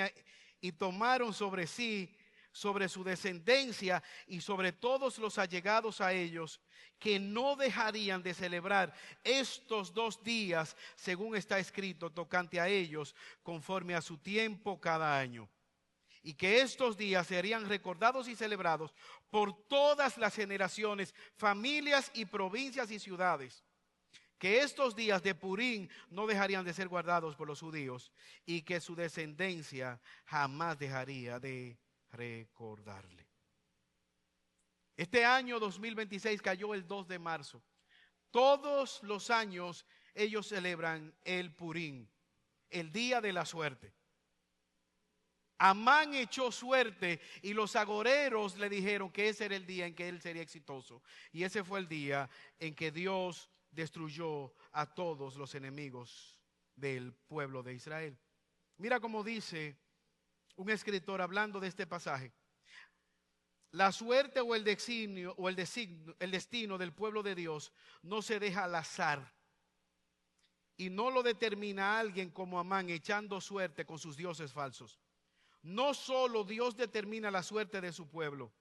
y tomaron sobre sí, sobre su descendencia y sobre todos los allegados a ellos, que no dejarían de celebrar estos 2 días, según está escrito, tocante a ellos, conforme a su tiempo cada año. Y que estos días serían recordados y celebrados por todas las generaciones, familias y provincias y ciudades. Que estos días de Purim no dejarían de ser guardados por los judíos y que su descendencia jamás dejaría de recordarle. Este año 2026 cayó el 2 de marzo. Todos los años ellos celebran el Purim, el día de la suerte. Amán echó suerte y los agoreros le dijeron que ese era el día en que él sería exitoso. Y ese fue el día en que Dios destruyó a todos los enemigos del pueblo de Israel. Mira cómo dice un escritor hablando de este pasaje: la suerte o el destino del pueblo de Dios no se deja al azar y no lo determina alguien como Amán echando suerte con sus dioses falsos. No solo Dios determina la suerte de su pueblo,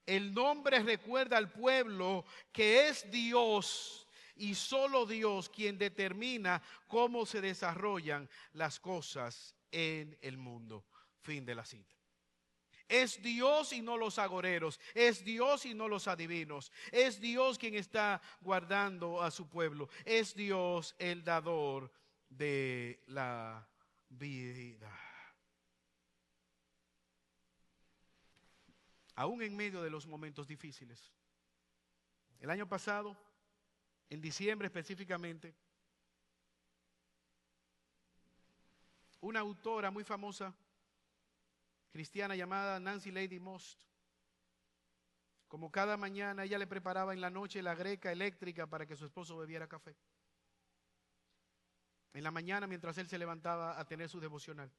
el nombre recuerda al pueblo que es Dios. Y solo Dios quien determina cómo se desarrollan las cosas en el mundo. Fin de la cita. Es Dios y no los agoreros. Es Dios y no los adivinos. Es Dios quien está guardando a su pueblo. Es Dios el dador de la vida. Aún en medio de los momentos difíciles. El año pasado, en diciembre específicamente, una autora muy famosa, cristiana, llamada Nancy Lady Most, como cada mañana ella le preparaba en la noche la greca eléctrica para que su esposo bebiera café. En la mañana mientras él se levantaba a tener su devocional.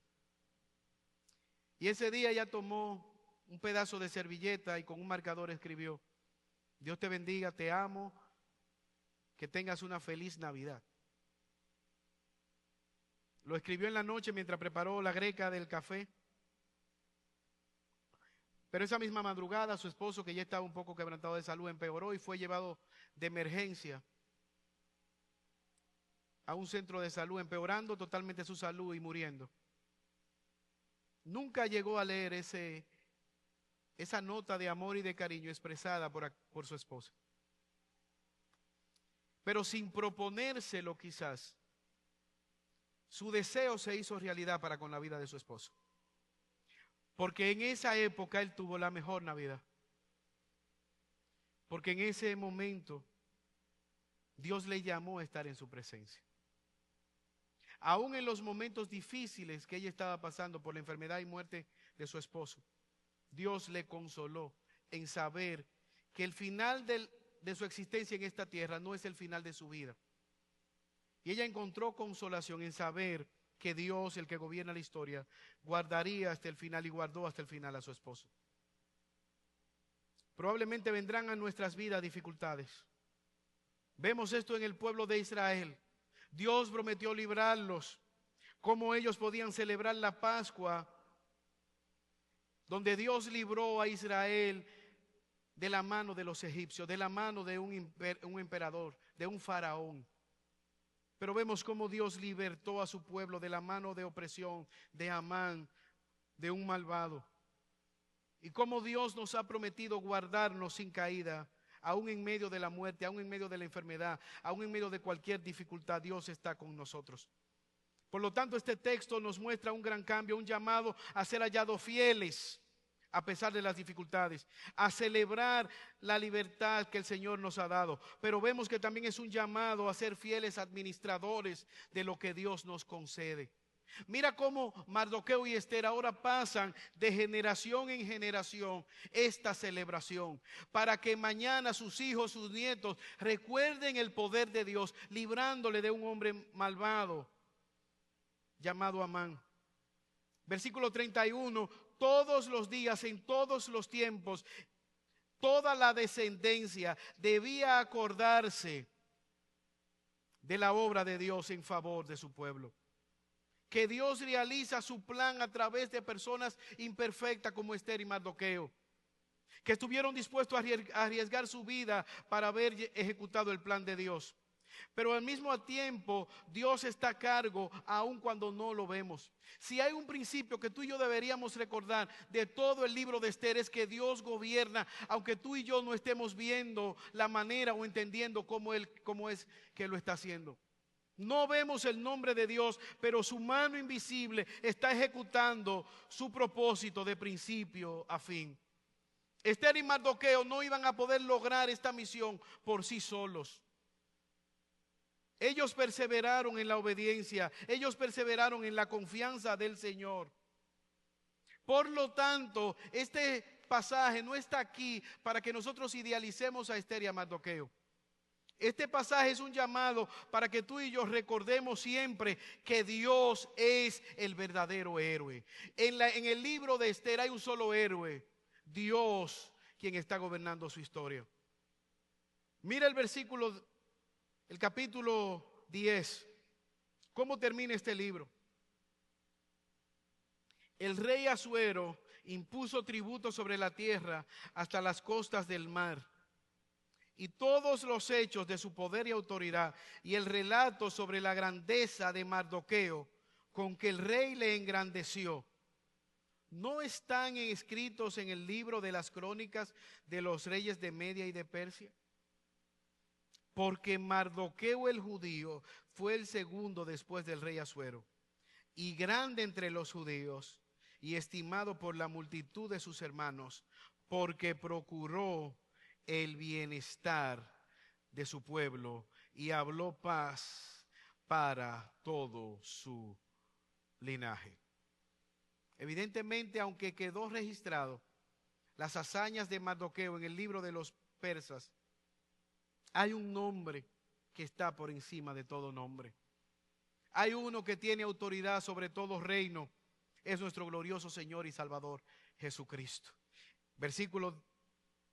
Y ese día ella tomó un pedazo de servilleta y con un marcador escribió: Dios te bendiga, te amo, que tengas una feliz Navidad. Lo escribió en la noche mientras preparó la greca del café. Pero esa misma madrugada su esposo, que ya estaba un poco quebrantado de salud, empeoró y fue llevado de emergencia a un centro de salud, empeorando totalmente su salud y muriendo. Nunca llegó a leer esa nota de amor y de cariño expresada por su esposa. Pero sin proponérselo quizás, su deseo se hizo realidad para con la vida de su esposo. Porque en esa época él tuvo la mejor Navidad. Porque en ese momento Dios le llamó a estar en su presencia. Aún en los momentos difíciles que ella estaba pasando por la enfermedad y muerte de su esposo, Dios le consoló en saber que el final de su existencia en esta tierra no es el final de su vida. Y ella encontró consolación en saber que Dios, el que gobierna la historia, guardaría hasta el final y guardó hasta el final a su esposo. Probablemente vendrán a nuestras vidas dificultades. Vemos esto en el pueblo de Israel. Dios prometió librarlos. Cómo ellos podían celebrar la Pascua, donde Dios libró a Israel de la mano de los egipcios, de la mano de un emperador, de un faraón. Pero vemos cómo Dios libertó a su pueblo de la mano de opresión, de Amán, de un malvado. Y cómo Dios nos ha prometido guardarnos sin caída, aún en medio de la muerte, aún en medio de la enfermedad, aún en medio de cualquier dificultad, Dios está con nosotros. Por lo tanto, este texto nos muestra un gran cambio, un llamado a ser hallados fieles a pesar de las dificultades, a celebrar la libertad que el Señor nos ha dado. Pero vemos que también es un llamado a ser fieles administradores de lo que Dios nos concede. Mira cómo Mardoqueo y Esther ahora pasan de generación en generación esta celebración, para que mañana sus hijos, sus nietos recuerden el poder de Dios, librándole de un hombre malvado llamado Amán. Versículo 31, todos los días, en todos los tiempos, toda la descendencia debía acordarse de la obra de Dios en favor de su pueblo. Que Dios realiza su plan a través de personas imperfectas como Esther y Mardoqueo, que estuvieron dispuestos a arriesgar su vida para haber ejecutado el plan de Dios. Pero al mismo tiempo Dios está a cargo aun cuando no lo vemos. Si hay un principio que tú y yo deberíamos recordar de todo el libro de Esther, es que Dios gobierna aunque tú y yo no estemos viendo la manera o entendiendo cómo es que lo está haciendo. No vemos el nombre de Dios, pero su mano invisible está ejecutando su propósito de principio a fin. Esther y Mardoqueo no iban a poder lograr esta misión por sí solos. Ellos perseveraron en la obediencia, ellos perseveraron en la confianza del Señor. Por lo tanto, este pasaje no está aquí para que nosotros idealicemos a Esther y a Mardoqueo. Este pasaje es un llamado para que tú y yo recordemos siempre que Dios es el verdadero héroe. En el libro de Esther hay un solo héroe, Dios, quien está gobernando su historia. Mira el capítulo 10. ¿Cómo termina este libro? El rey Asuero impuso tributo sobre la tierra hasta las costas del mar. Y todos los hechos de su poder y autoridad y el relato sobre la grandeza de Mardoqueo con que el rey le engrandeció, ¿no están escritos en el libro de las crónicas de los reyes de Media y de Persia? Porque Mardoqueo el judío fue el segundo después del rey Asuero, y grande entre los judíos, y estimado por la multitud de sus hermanos, porque procuró el bienestar de su pueblo y habló paz para todo su linaje. Evidentemente, aunque quedó registrado las hazañas de Mardoqueo en el libro de los persas, hay un nombre que está por encima de todo nombre. Hay uno que tiene autoridad sobre todo reino, es nuestro glorioso Señor y Salvador Jesucristo. Versículo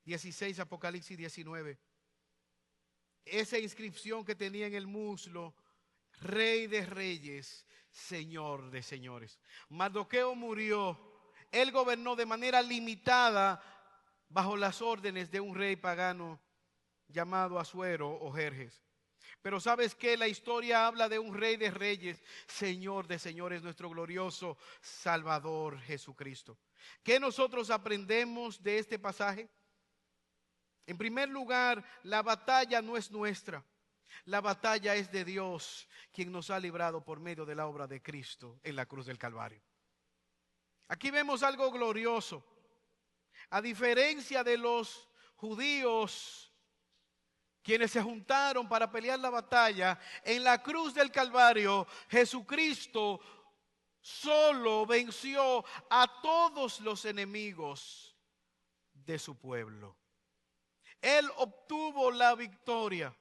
16, Apocalipsis 19. Esa inscripción que tenía en el muslo, Rey de Reyes, Señor de Señores. Mardoqueo murió. Él gobernó de manera limitada bajo las órdenes de un rey pagano llamado Asuero o Jerjes. Pero ¿sabes qué? La historia habla de un Rey de Reyes, Señor de Señores, nuestro glorioso Salvador Jesucristo. ¿Qué nosotros aprendemos de este pasaje? En primer lugar, la batalla no es nuestra. La batalla es de Dios, quien nos ha librado por medio de la obra de Cristo en la cruz del Calvario. Aquí vemos algo glorioso. A diferencia de los judíos, quienes se juntaron para pelear la batalla, en la cruz del Calvario, Jesucristo solo venció a todos los enemigos de su pueblo. Él obtuvo la victoria.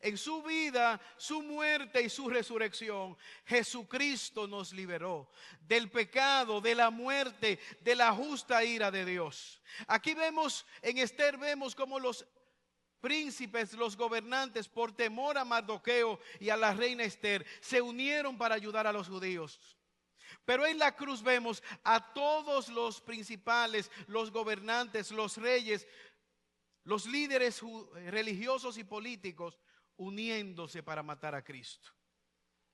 En su vida, su muerte y su resurrección, Jesucristo nos liberó del pecado, de la muerte, de la justa ira de Dios. Aquí vemos, en Esther vemos cómo los príncipes, los gobernantes, por temor a Mardoqueo y a la reina Esther, se unieron para ayudar a los judíos. Pero en la cruz vemos a todos los principales, los gobernantes, los reyes, los líderes religiosos y políticos uniéndose para matar a Cristo.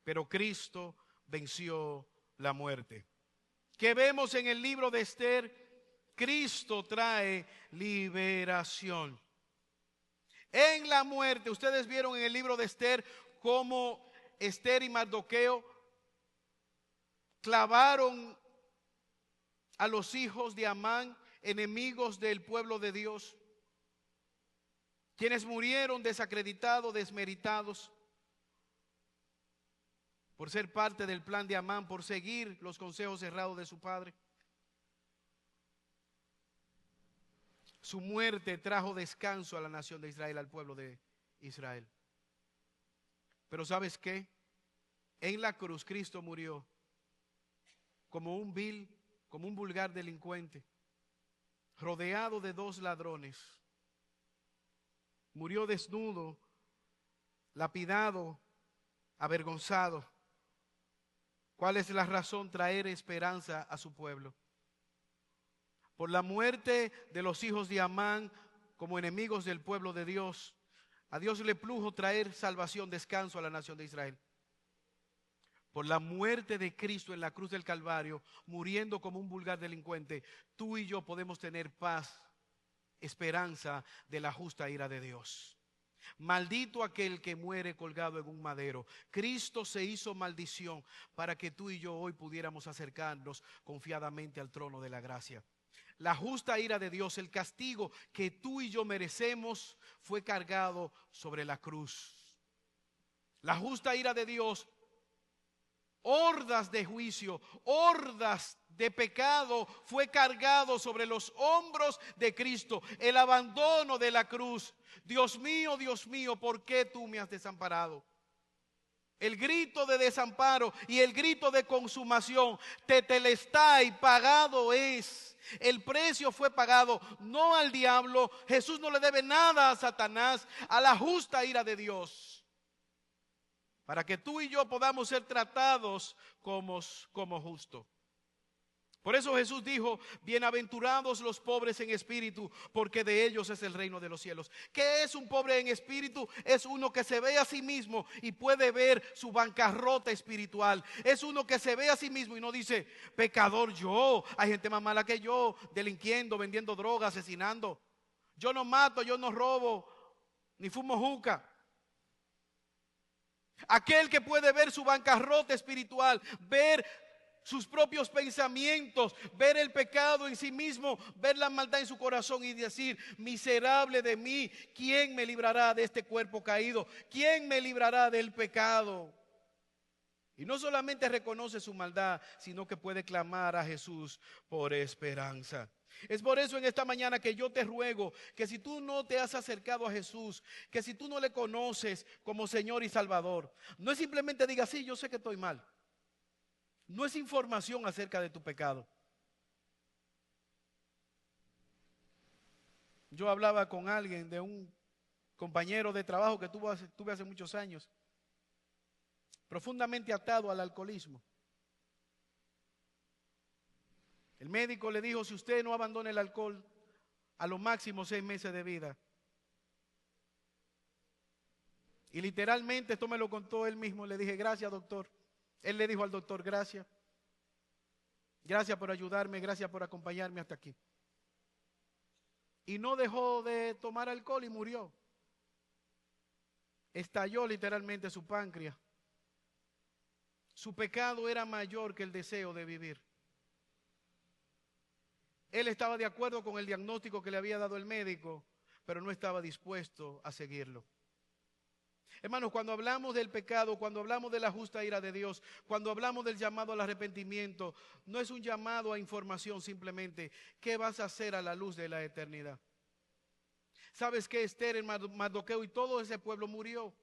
Pero Cristo venció la muerte. ¿Qué vemos en el libro de Esther? Cristo trae liberación. En la muerte, ustedes vieron en el libro de Esther cómo Esther y Mardoqueo clavaron a los hijos de Amán enemigos del pueblo de Dios, quienes murieron desacreditados, desmeritados, por ser parte del plan de Amán, por seguir los consejos errados de su padre. Su muerte trajo descanso a la nación de Israel, al pueblo de Israel. Pero ¿sabes qué? En la cruz Cristo murió como un vil, como un vulgar delincuente, rodeado de dos ladrones. Murió desnudo, lapidado, avergonzado. ¿Cuál es la razón? Traer esperanza a su pueblo. Por la muerte de los hijos de Amán como enemigos del pueblo de Dios, a Dios le plujo traer salvación, descanso a la nación de Israel. Por la muerte de Cristo en la cruz del Calvario, muriendo como un vulgar delincuente, tú y yo podemos tener paz, esperanza de la justa ira de Dios. Maldito aquel que muere colgado en un madero. Cristo se hizo maldición para que tú y yo hoy pudiéramos acercarnos confiadamente al trono de la gracia. La justa ira de Dios, el castigo que tú y yo merecemos, fue cargado sobre la cruz. La justa ira de Dios, hordas de juicio, hordas de pecado, fue cargado sobre los hombros de Cristo. El abandono de la cruz. Dios mío, ¿por qué tú me has desamparado? El grito de desamparo y el grito de consumación, tetelestai, pagado es. El precio fue pagado, no al diablo. Jesús no le debe nada a Satanás, a la justa ira de Dios, para que tú y yo podamos ser tratados como justos. Por eso Jesús dijo, bienaventurados los pobres en espíritu, porque de ellos es el reino de los cielos. ¿Qué es un pobre en espíritu? Es uno que se ve a sí mismo y puede ver su bancarrota espiritual. Es uno que se ve a sí mismo y no dice, pecador yo, hay gente más mala que yo, delinquiendo, vendiendo droga, asesinando. Yo no mato, yo no robo, ni fumo juca. Aquel que puede ver su bancarrota espiritual, ver sus propios pensamientos, ver el pecado en sí mismo, ver la maldad en su corazón y decir, miserable de mí, ¿quién me librará de este cuerpo caído? ¿Quién me librará del pecado? Y no solamente reconoce su maldad, sino que puede clamar a Jesús por esperanza. Es por eso en esta mañana que yo te ruego que si tú no te has acercado a Jesús, que si tú no le conoces como Señor y Salvador, no es simplemente diga, sí, yo sé que estoy mal. No es información acerca de tu pecado. Yo hablaba con alguien de un compañero de trabajo que tuve hace muchos años, profundamente atado al alcoholismo. El médico le dijo, si usted no abandona el alcohol, a lo máximo 6 meses de vida. Y literalmente esto me lo contó él mismo. Le dije, gracias doctor. Él le dijo al doctor, gracias. Gracias por ayudarme, gracias por acompañarme hasta aquí. Y no dejó de tomar alcohol y murió. Estalló literalmente su páncreas. Su pecado era mayor que el deseo de vivir. Él estaba de acuerdo con el diagnóstico que le había dado el médico, pero no estaba dispuesto a seguirlo. Hermanos, cuando hablamos del pecado, cuando hablamos de la justa ira de Dios, cuando hablamos del llamado al arrepentimiento, no es un llamado a información simplemente. ¿Qué vas a hacer a la luz de la eternidad? ¿Sabes que Esther, en Mardoqueo y todo ese pueblo murió?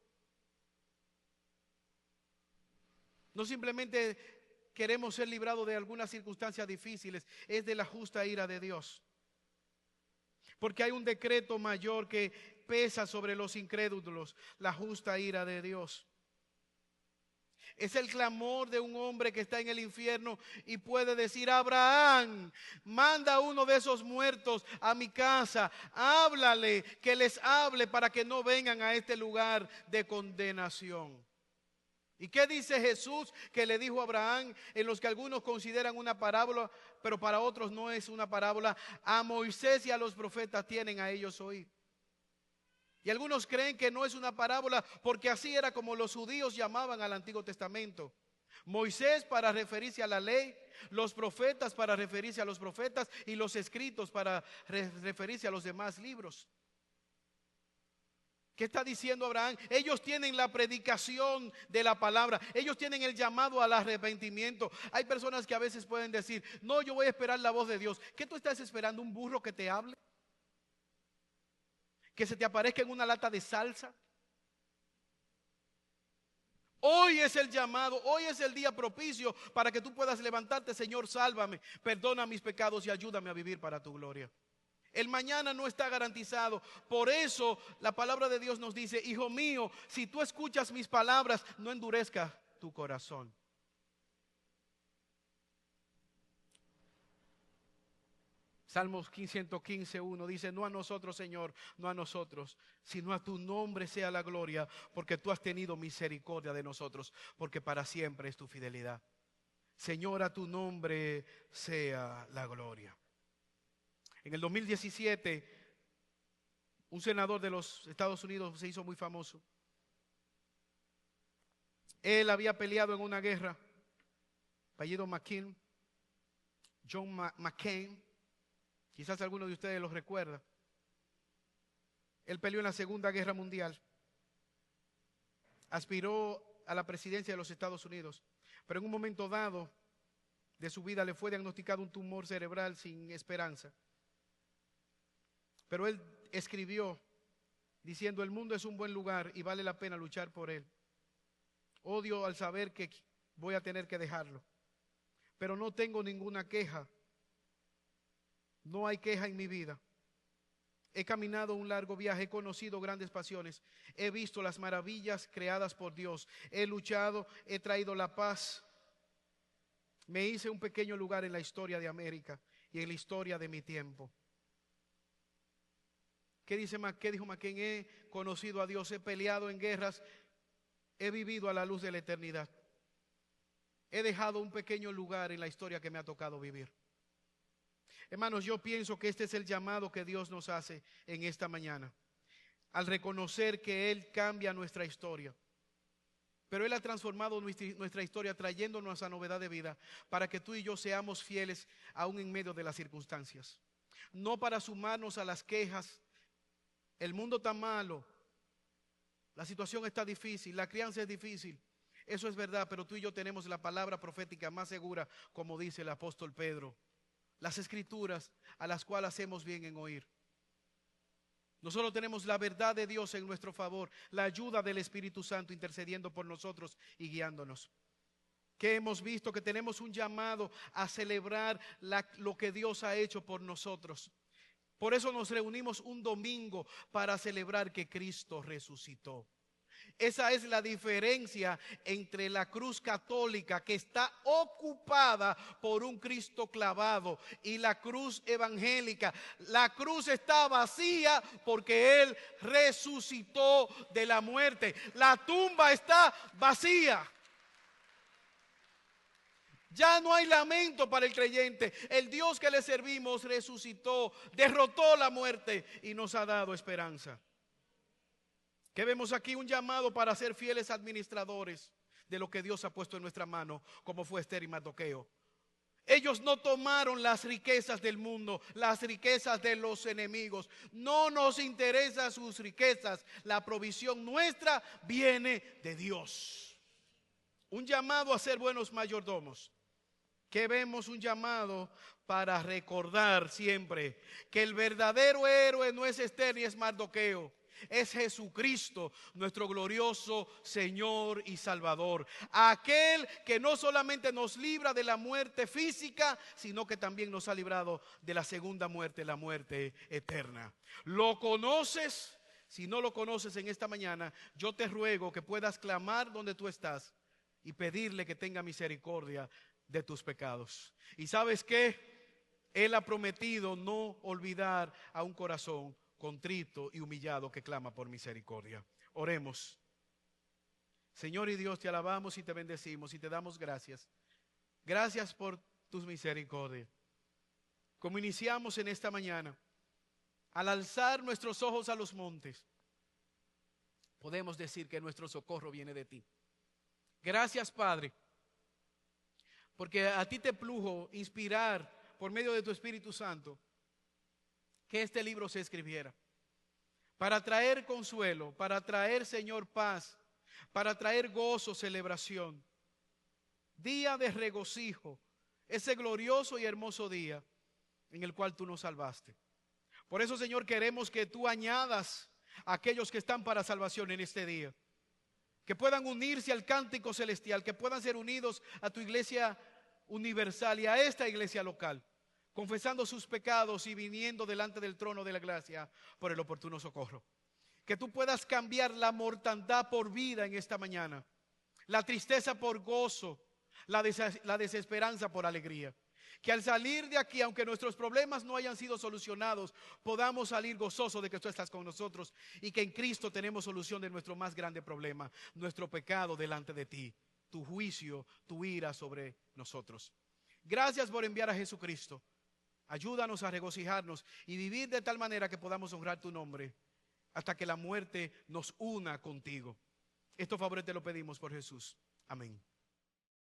No simplemente queremos ser librados de algunas circunstancias difíciles, es de la justa ira de Dios. Porque hay un decreto mayor que pesa sobre los incrédulos, la justa ira de Dios. Es el clamor de un hombre que está en el infierno y puede decir, Abraham, manda a uno de esos muertos a mi casa, háblale, que les hable para que no vengan a este lugar de condenación. ¿Y qué dice Jesús que le dijo a Abraham, en los que algunos consideran una parábola, pero para otros no es una parábola? A Moisés y a los profetas tienen a ellos oír. Y algunos creen que no es una parábola porque así era como los judíos llamaban al Antiguo Testamento. Moisés para referirse a la ley, los profetas para referirse a los profetas y los escritos para referirse a los demás libros. ¿Qué está diciendo Abraham? Ellos tienen la predicación de la palabra. Ellos tienen el llamado al arrepentimiento. Hay personas que a veces pueden decir: no, yo voy a esperar la voz de Dios. ¿Qué tú estás esperando? ¿Un burro que te hable? ¿Que se te aparezca en una lata de salsa? Hoy es el llamado, hoy es el día propicio para que tú puedas levantarte. Señor, sálvame, perdona mis pecados y ayúdame a vivir para tu gloria. El mañana no está garantizado. Por eso la palabra de Dios nos dice: hijo mío, si tú escuchas mis palabras, no endurezca tu corazón. Salmos 115:1 dice: no a nosotros, Señor, no a nosotros, sino a tu nombre sea la gloria, porque tú has tenido misericordia de nosotros, porque para siempre es tu fidelidad. Señor, a tu nombre sea la gloria. En el 2017, un senador de los Estados Unidos se hizo muy famoso. Él había peleado en una guerra, apellido McCain, John McCain, quizás alguno de ustedes lo recuerda. Él peleó en la Segunda Guerra Mundial, aspiró a la presidencia de los Estados Unidos, pero en un momento dado de su vida le fue diagnosticado un tumor cerebral sin esperanza. Pero él escribió diciendo: el mundo es un buen lugar y vale la pena luchar por él. Odio al saber que voy a tener que dejarlo, pero no tengo ninguna queja. No hay queja en mi vida. He caminado un largo viaje, he conocido grandes pasiones, he visto las maravillas creadas por Dios, he luchado, he traído la paz. Me hice un pequeño lugar en la historia de América y en la historia de mi tiempo. ¿Qué dijo McCain? He conocido a Dios, he peleado en guerras, he vivido a la luz de la eternidad. He dejado un pequeño lugar en la historia que me ha tocado vivir. Hermanos, yo pienso que este es el llamado que Dios nos hace en esta mañana, al reconocer que Él cambia nuestra historia. Pero Él ha transformado nuestra historia trayéndonos a novedad de vida para que tú y yo seamos fieles aún en medio de las circunstancias. No para sumarnos a las quejas. El mundo está malo, la situación está difícil, la crianza es difícil. Eso es verdad, pero tú y yo tenemos la palabra profética más segura, como dice el apóstol Pedro. Las escrituras a las cuales hacemos bien en oír. Nosotros tenemos la verdad de Dios en nuestro favor, la ayuda del Espíritu Santo intercediendo por nosotros y guiándonos. Que hemos visto que tenemos un llamado a celebrar lo que Dios ha hecho por nosotros. Por eso nos reunimos un domingo para celebrar que Cristo resucitó. Esa es la diferencia entre la cruz católica, que está ocupada por un Cristo clavado, y la cruz evangélica. La cruz está vacía porque Él resucitó de la muerte. La tumba está vacía. Ya no hay lamento para el creyente. El Dios que le servimos resucitó, derrotó la muerte y nos ha dado esperanza. Que vemos aquí un llamado para ser fieles administradores de lo que Dios ha puesto en nuestra mano, como fue Esther y Mardoqueo. Ellos no tomaron las riquezas del mundo, las riquezas de los enemigos. No nos interesan sus riquezas. La provisión nuestra viene de Dios. Un llamado a ser buenos mayordomos. Que vemos un llamado para recordar siempre que el verdadero héroe no es Esther ni es Mardoqueo. Es Jesucristo, nuestro glorioso Señor y Salvador. Aquel que no solamente nos libra de la muerte física, sino que también nos ha librado de la segunda muerte, la muerte eterna. ¿Lo conoces? Si no lo conoces en esta mañana, yo te ruego que puedas clamar donde tú estás y pedirle que tenga misericordia de tus pecados. ¿Y sabes qué? Él ha prometido no olvidar a un corazón contrito y humillado que clama por misericordia. Oremos. Señor y Dios, te alabamos y te bendecimos y te damos gracias. Gracias por tus misericordias. Como iniciamos en esta mañana, al alzar nuestros ojos a los montes, podemos decir que nuestro socorro viene de ti. Gracias, Padre, porque a ti te plujo inspirar por medio de tu Espíritu Santo que este libro se escribiera, para traer consuelo, para traer, Señor, paz, para traer gozo, celebración, día de regocijo, ese glorioso y hermoso día en el cual tú nos salvaste. Por eso, Señor, queremos que tú añadas a aquellos que están para salvación en este día, que puedan unirse al cántico celestial, que puedan ser unidos a tu iglesia universal y a esta iglesia local, confesando sus pecados y viniendo delante del trono de la gracia por el oportuno socorro. Que tú puedas cambiar la mortandad por vida en esta mañana, la tristeza por gozo, la desesperanza por alegría. Que al salir de aquí, aunque nuestros problemas no hayan sido solucionados, podamos salir gozosos de que tú estás con nosotros y que en Cristo tenemos solución de nuestro más grande problema, nuestro pecado delante de ti, tu juicio, tu ira sobre nosotros. Gracias por enviar a Jesucristo. Ayúdanos a regocijarnos y vivir de tal manera que podamos honrar tu nombre hasta que la muerte nos una contigo. Estos favores te lo pedimos por Jesús. Amén.